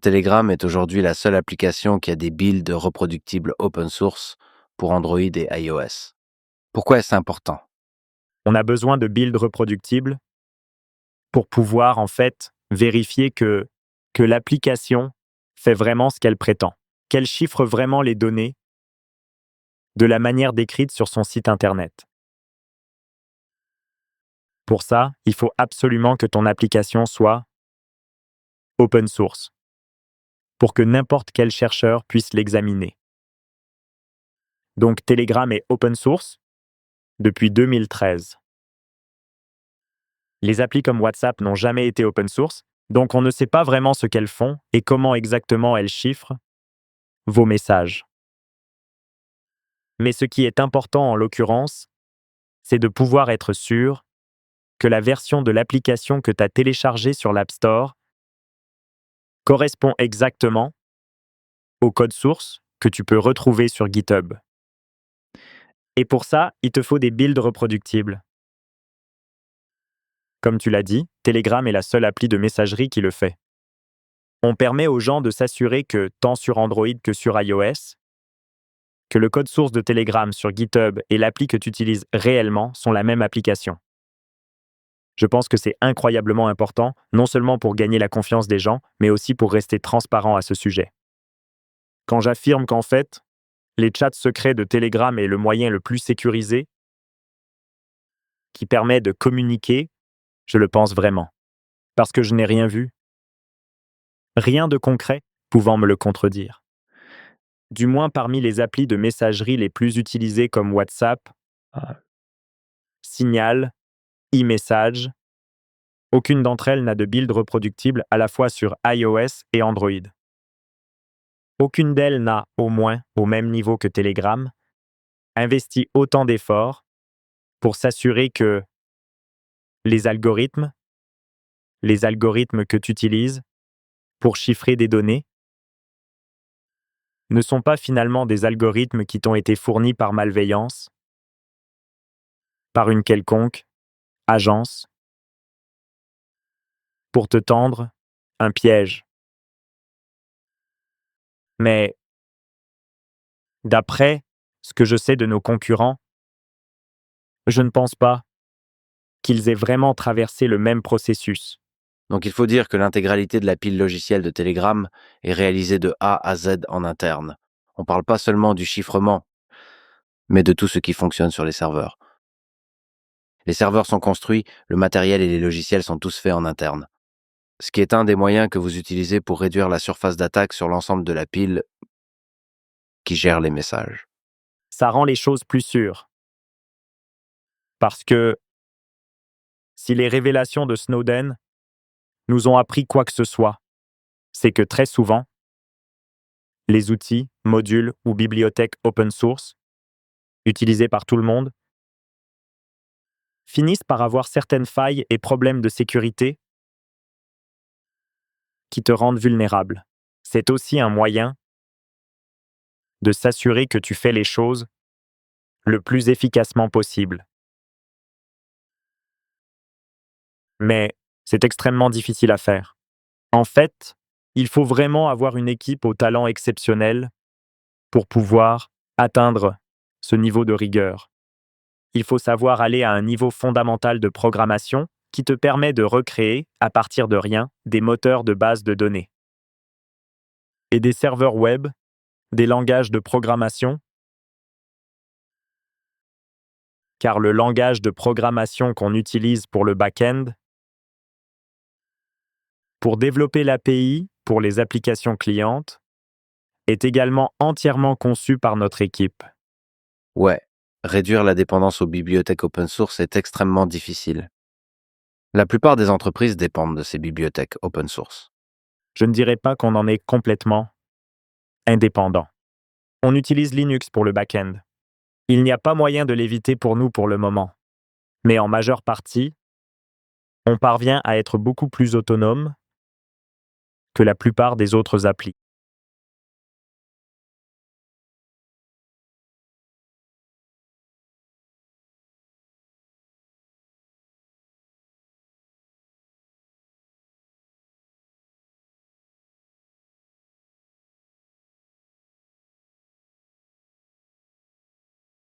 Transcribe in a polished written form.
Telegram est aujourd'hui la seule application qui a des builds reproductibles open source pour Android et iOS. Pourquoi est-ce important? On a besoin de builds reproductibles pour pouvoir vérifier que l'application fait vraiment ce qu'elle prétend, qu'elle chiffre vraiment les données de la manière décrite sur son site internet. Pour ça, il faut absolument que ton application soit open source, pour que n'importe quel chercheur puisse l'examiner. Donc Telegram est open source depuis 2013. Les applis comme WhatsApp n'ont jamais été open source, donc on ne sait pas vraiment ce qu'elles font et comment exactement elles chiffrent vos messages. Mais ce qui est important en l'occurrence, c'est de pouvoir être sûr que la version de l'application que tu as téléchargée sur l'App Store correspond exactement au code source que tu peux retrouver sur GitHub. Et pour ça, il te faut des builds reproductibles. Comme tu l'as dit, Telegram est la seule appli de messagerie qui le fait. On permet aux gens de s'assurer que, tant sur Android que sur iOS, que le code source de Telegram sur GitHub et l'appli que tu utilises réellement sont la même application. Je pense que c'est incroyablement important, non seulement pour gagner la confiance des gens, mais aussi pour rester transparent à ce sujet. Quand j'affirme qu'en fait, les chats secrets de Telegram est le moyen le plus sécurisé, qui permet de communiquer, je le pense vraiment. Parce que je n'ai rien vu, rien de concret pouvant me le contredire. Du moins parmi les applis de messagerie les plus utilisées comme WhatsApp, Signal, e-message, aucune d'entre elles n'a de build reproductible à la fois sur iOS et Android. Aucune d'elles n'a, au moins au même niveau que Telegram, investi autant d'efforts pour s'assurer que les algorithmes que tu utilises pour chiffrer des données, ne sont pas finalement des algorithmes qui t'ont été fournis par malveillance, par une quelconque agence, pour te tendre un piège. Mais d'après ce que je sais de nos concurrents, je ne pense pas qu'ils aient vraiment traversé le même processus. Donc il faut dire que l'intégralité de la pile logicielle de Telegram est réalisée de A à Z en interne. On ne parle pas seulement du chiffrement, mais de tout ce qui fonctionne sur les serveurs. Les serveurs sont construits, le matériel et les logiciels sont tous faits en interne. Ce qui est un des moyens que vous utilisez pour réduire la surface d'attaque sur l'ensemble de la pile qui gère les messages. Ça rend les choses plus sûres. Parce que si les révélations de Snowden nous ont appris quoi que ce soit, c'est que très souvent, les outils, modules ou bibliothèques open source, utilisés par tout le monde, finissent par avoir certaines failles et problèmes de sécurité qui te rendent vulnérable. C'est aussi un moyen de s'assurer que tu fais les choses le plus efficacement possible. Mais c'est extrêmement difficile à faire. En fait, il faut vraiment avoir une équipe au talent exceptionnel pour pouvoir atteindre ce niveau de rigueur. Il faut savoir aller à un niveau fondamental de programmation qui te permet de recréer, à partir de rien, des moteurs de base de données. Et des serveurs web, des langages de programmation, car le langage de programmation qu'on utilise pour le back-end, pour développer l'API pour les applications clientes, est également entièrement conçu par notre équipe. Ouais, réduire la dépendance aux bibliothèques open source est extrêmement difficile. La plupart des entreprises dépendent de ces bibliothèques open source. Je ne dirais pas qu'on en est complètement indépendant. On utilise Linux pour le back-end. Il n'y a pas moyen de l'éviter pour nous pour le moment. Mais en majeure partie, on parvient à être beaucoup plus autonome que la plupart des autres applis.